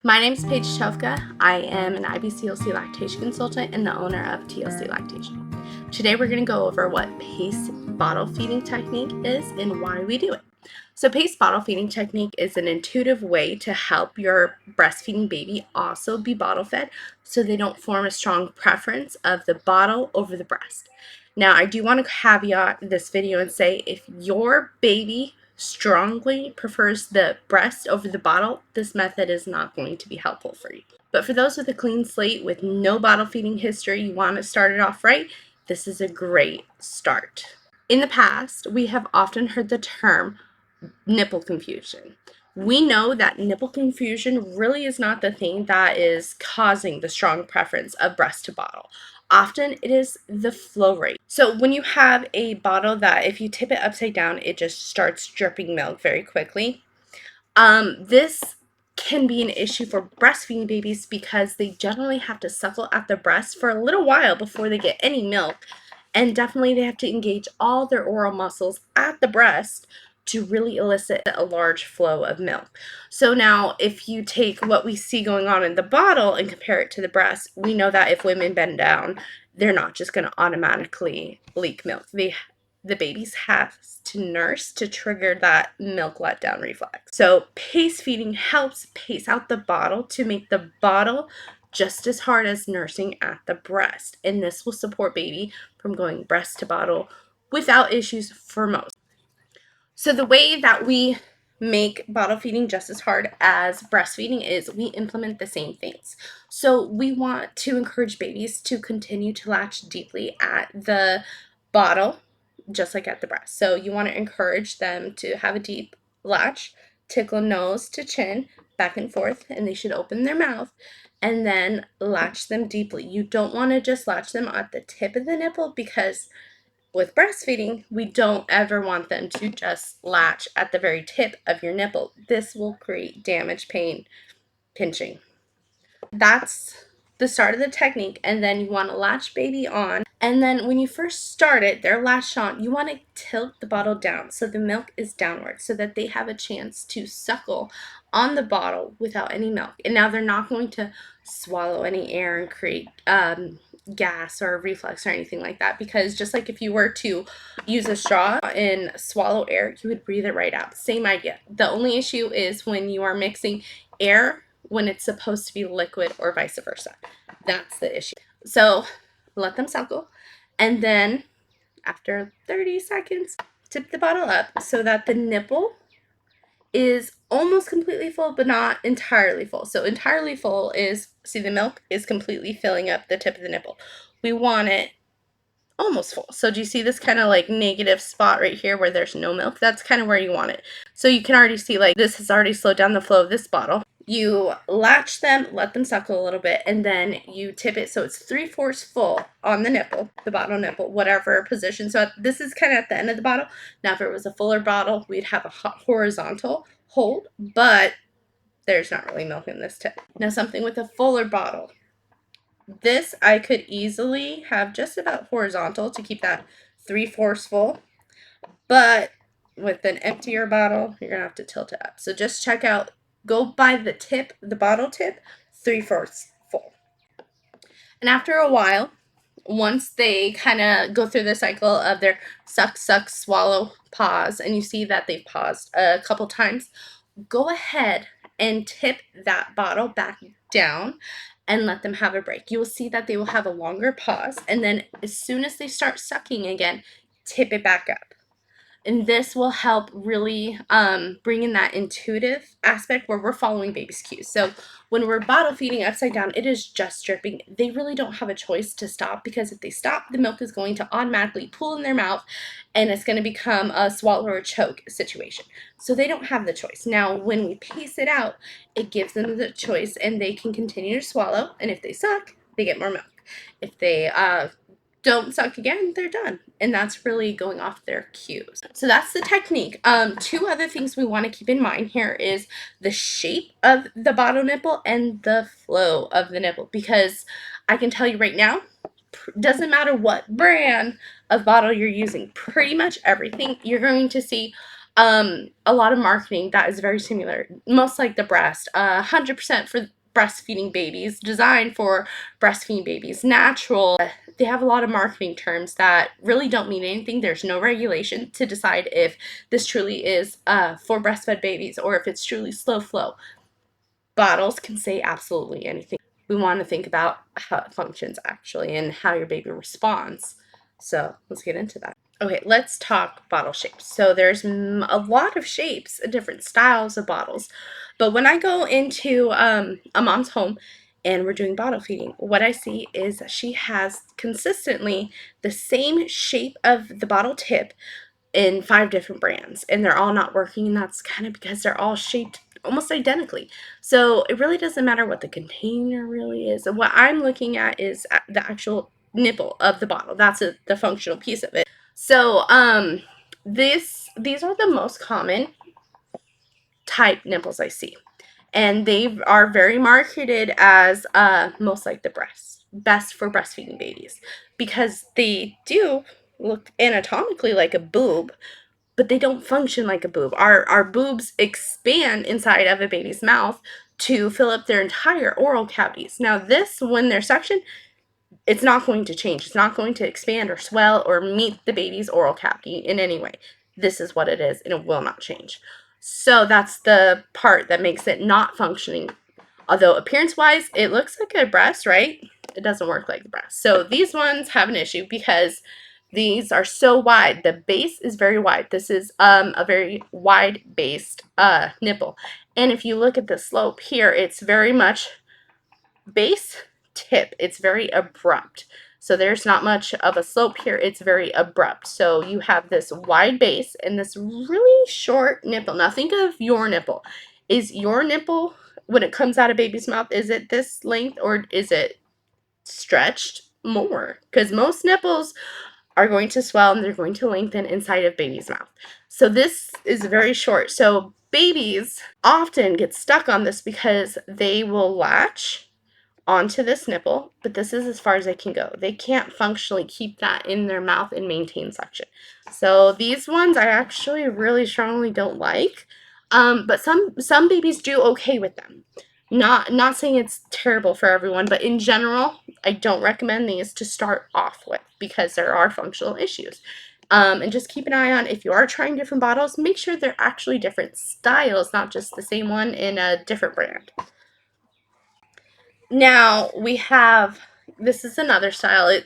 My name is Paige Shovka. I am an IBCLC lactation consultant and the owner of TLC Lactation. Today we're going to go over what PACE bottle feeding technique is and why we do it. So PACE bottle feeding technique is an intuitive way to help your breastfeeding baby also be bottle fed so they don't form a strong preference of the bottle over the breast. Now I do want to caveat this video and say if your baby strongly prefers the breast over the bottle, this method is not going to be helpful for you. But for those with a clean slate with no bottle feeding history, you want to start it off right, this is a great start. In the past, we have often heard the term nipple confusion. We know that nipple confusion really is not the thing that is causing the strong preference of breast to bottle. Often it is the flow rate. So when you have a bottle that if you tip it upside down, it just starts dripping milk very quickly. This can be an issue for breastfeeding babies because they generally have to suckle at the breast for a little while before they get any milk. And definitely they have to engage all their oral muscles at the breast to really elicit a large flow of milk. So now if you take what we see going on in the bottle and compare it to the breast, we know that if women bend down, they're not just going to automatically leak milk. The babies have to nurse to trigger that milk letdown reflex. So pace feeding helps pace out the bottle to make the bottle just as hard as nursing at the breast. And this will support baby from going breast to bottle without issues for most. So the way that we make bottle feeding just as hard as breastfeeding is we implement the same things. So we want to encourage babies to continue to latch deeply at the bottle, just like at the breast. So you want to encourage them to have a deep latch, tickle nose to chin, back and forth, and they should open their mouth and then latch them deeply. You don't want to just latch them at the tip of the nipple because with breastfeeding, we don't ever want them to just latch at the very tip of your nipple. This will create damage, pain, pinching. That's the start of the technique, and then you want to latch baby on, and then when you first start it, they're latched on, you want to tilt the bottle down so the milk is downward so that they have a chance to suckle on the bottle without any milk. And now they're not going to swallow any air and create gas or reflux or anything like that, because just like if you were to use a straw and swallow air, you would breathe it right out. Same idea. The only issue is when you are mixing air when it's supposed to be liquid or vice versa. That's the issue. So let them suckle, and then after 30 seconds, tip the bottle up so that the nipple is almost completely full, but not entirely full. So entirely full is, see, the milk is completely filling up the tip of the nipple. We want it almost full. So do you see this kind of like negative spot right here where there's no milk? That's kind of where you want it. So you can already see like this has already slowed down the flow of this bottle. You latch them, let them suckle a little bit, and then you tip it so it's 3/4 full on the nipple, the bottle nipple, whatever position. So this is kind of at the end of the bottle. Now if it was a fuller bottle, we'd have a horizontal hold, but there's not really milk in this tip. Now something with a fuller bottle. This I could easily have just about horizontal to keep that 3/4 full, but with an emptier bottle, you're gonna have to tilt it up. So just check out, go by the tip, the bottle tip, 3/4 full. And after a while, once they kind of go through the cycle of their suck, suck, swallow, pause, and you see that they've paused a couple times, go ahead and tip that bottle back down and let them have a break. You will see that they will have a longer pause, and then as soon as they start sucking again, tip it back up. And this will help really bring in that intuitive aspect where we're following baby's cues. So when we're bottle feeding upside down, it is just dripping. They really don't have a choice to stop, because if they stop, the milk is going to automatically pool in their mouth and it's going to become a swallow or choke situation. So they don't have the choice. Now, when we pace it out, it gives them the choice and they can continue to swallow. And if they suck, they get more milk. If they don't suck again, they're done. And that's really going off their cues. So that's the technique. Two other things we want to keep in mind here is the shape of the bottle nipple and the flow of the nipple, because I can tell you right now, doesn't matter what brand of bottle you're using, pretty much everything you're going to see a lot of marketing that is very similar, most like the breast, 100% for breastfeeding babies, designed for breastfeeding babies, natural. They have a lot of marketing terms that really don't mean anything. There's no regulation to decide if this truly is for breastfed babies or if it's truly slow flow. Bottles can say absolutely anything. We want to think about how it functions actually and how your baby responds. So let's get into that. Okay, let's talk bottle shapes. So there's a lot of shapes, different styles of bottles. But when I go into a mom's home and we're doing bottle feeding, what I see is that she has consistently the same shape of the bottle tip in 5 different brands, and they're all not working, and that's kind of because they're all shaped almost identically. So it really doesn't matter what the container really is. What I'm looking at is the actual nipple of the bottle. That's the functional piece of it. So these are the most common type nipples I see, and they are very marketed as most like the best for breastfeeding babies, because they do look anatomically like a boob, but they don't function like a boob. Our boobs expand inside of a baby's mouth to fill up their entire oral cavities. Now this, when they're suctioned, it's not going to change. It's not going to expand or swell or meet the baby's oral cavity in any way. This is what it is, and it will not change. So that's the part that makes it not functioning. Although appearance-wise, it looks like a breast, right? It doesn't work like the breast. So these ones have an issue because these are so wide. The base is very wide. This is a very wide-based nipple. And if you look at the slope here, it's very much base tip. It's very abrupt. So there's not much of a slope here. It's very abrupt. So you have this wide base and this really short nipple. Now think of your nipple. Is your nipple, when it comes out of baby's mouth, is it this length or is it stretched more? Because most nipples are going to swell and they're going to lengthen inside of baby's mouth. So this is very short. So babies often get stuck on this because they will latch onto this nipple, but this is as far as they can go. They can't functionally keep that in their mouth and maintain suction. So these ones I actually really strongly don't like. But some babies do okay with them. Not saying it's terrible for everyone, but in general, I don't recommend these to start off with because there are functional issues. And just keep an eye on, if you are trying different bottles, make sure they're actually different styles, not just the same one in a different brand. Now we have, this is another style.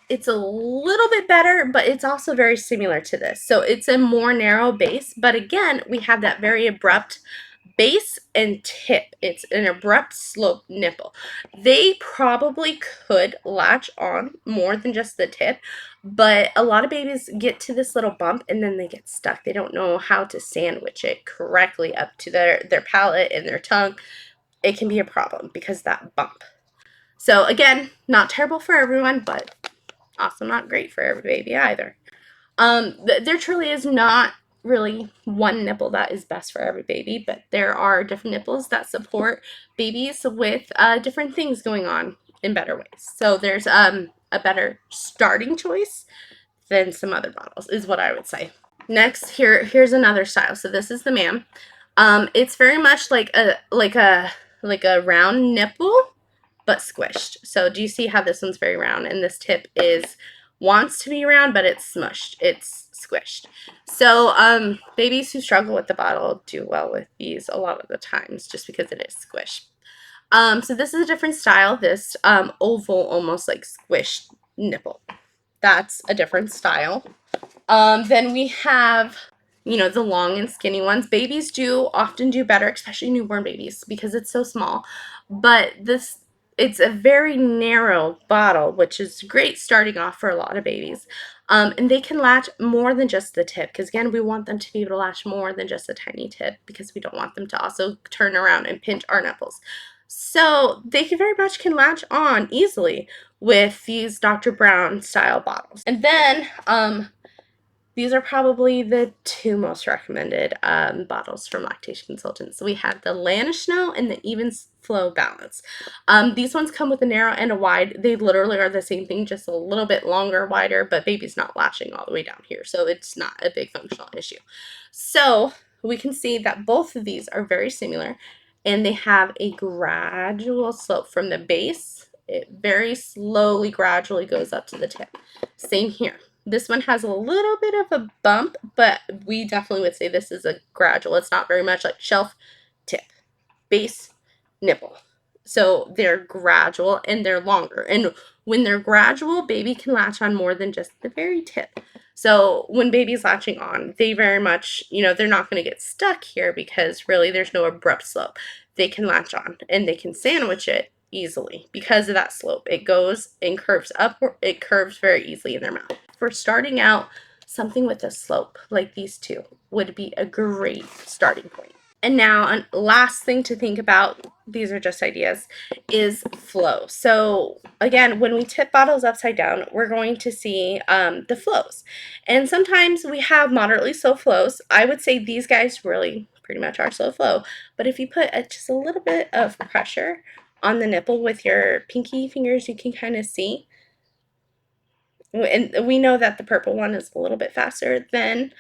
It's a little bit better, but it's also very similar to this. So it's a more narrow base, but again, we have that very abrupt base and tip. It's an abrupt slope nipple. They probably could latch on more than just the tip, but a lot of babies get to this little bump and then they get stuck. They don't know how to sandwich it correctly up to their palate and their tongue. It can be a problem because that bump. So again, not terrible for everyone, but also not great for every baby either. There truly is not really one nipple that is best for every baby, but there are different nipples that support babies with different things going on in better ways. So there's a better starting choice than some other bottles, is what I would say. Next, here's another style. So this is the MAM. It's very much like a round nipple, but squished. So do you see how this one's very round and this tip wants to be round, but it's smushed. It's squished. So babies who struggle with the bottle do well with these a lot of the times just because it is squished. So this is a different style. This oval, almost like squished nipple. That's a different style. Then we have, the long and skinny ones. Babies do often do better, especially newborn babies, because it's so small. But it's a very narrow bottle, which is great starting off for a lot of babies. And they can latch more than just the tip, because again, we want them to be able to latch more than just a tiny tip, because we don't want them to also turn around and pinch our nipples. So they very much can latch on easily with these Dr. Brown style bottles. And then these are probably the 2 most recommended bottles from lactation consultants. So we have the Lanishno and the Even Flow Balance. These ones come with a narrow and a wide. They literally are the same thing, just a little bit longer, wider, but baby's not latching all the way down here, so it's not a big functional issue. So we can see that both of these are very similar. and they have a gradual slope from the base. It very slowly, gradually goes up to the tip. Same here. This one has a little bit of a bump, but we definitely would say this is a gradual. It's not very much like shelf, tip, base, nipple. So they're gradual and they're longer. And when they're gradual, baby can latch on more than just the very tip. So when baby's latching on, they very much, they're not going to get stuck here because really there's no abrupt slope. They can latch on and they can sandwich it easily because of that slope. It goes and curves up, it curves very easily in their mouth. For starting out, something with a slope like these two would be a great starting point. And now, last thing to think about, these are just ideas, is flow. So again, when we tip bottles upside down, we're going to see the flows. And sometimes we have moderately slow flows. I would say these guys really pretty much are slow flow. But if you put just a little bit of pressure on the nipple with your pinky fingers, you can kind of see. And we know that the purple one is a little bit faster than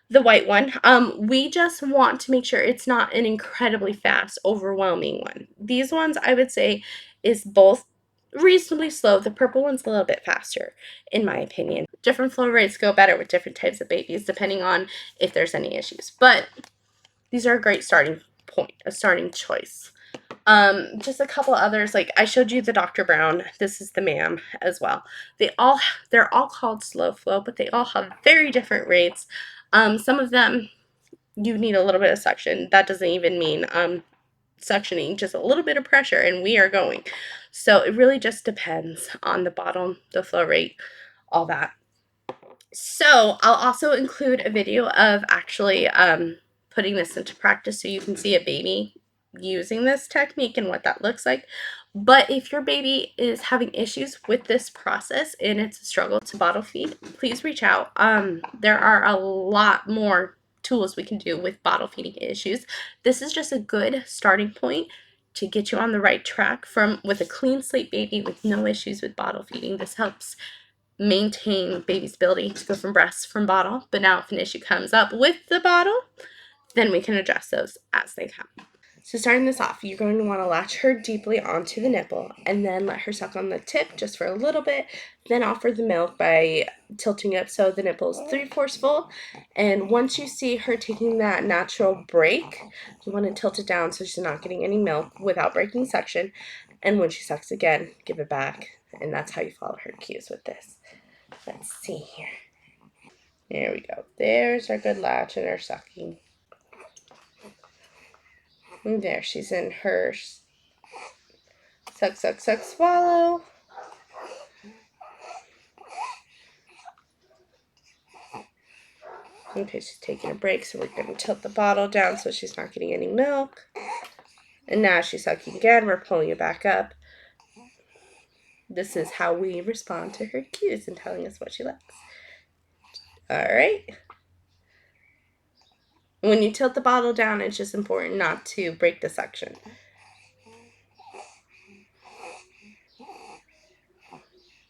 the white one. We just want to make sure it's not an incredibly fast, overwhelming one. These ones, I would say, is both reasonably slow. The purple one's a little bit faster, in my opinion. Different flow rates go better with different types of babies, depending on if there's any issues. But these are a great starting point, a starting choice. Just a couple others, like I showed you the Dr. Brown. This is the ma'am as well. They're all called slow flow, but they all have very different rates. Some of them you need a little bit of suction. That doesn't even mean suctioning, just a little bit of pressure, and we are going. So it really just depends on the bottom, the flow rate, all that. So I'll also include a video of actually putting this into practice so you can see a baby using this technique and what that looks like. But if your baby is having issues with this process and it's a struggle to bottle feed, please reach out. There are a lot more tools we can do with bottle feeding issues. This is just a good starting point to get you on the right track with a clean slate baby with no issues with bottle feeding. This helps maintain baby's ability to go from bottle. But now if an issue comes up with the bottle, then we can address those as they come. So starting this off, you're going to want to latch her deeply onto the nipple and then let her suck on the tip just for a little bit, then offer the milk by tilting up so the nipple is 3/4 full. And once you see her taking that natural break, you want to tilt it down so she's not getting any milk without breaking suction. And when she sucks again, give it back. And that's how you follow her cues with this. Let's see here. There we go. There's our good latch and our sucking. And there, she's in her suck, suck, suck, swallow. Okay, she's taking a break, so we're going to tilt the bottle down so she's not getting any milk. And now she's sucking again. We're pulling it back up. This is how we respond to her cues and telling us what she likes. All right. When you tilt the bottle down, it's just important not to break the suction.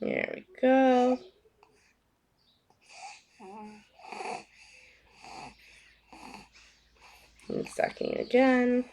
There we go. And sucking again.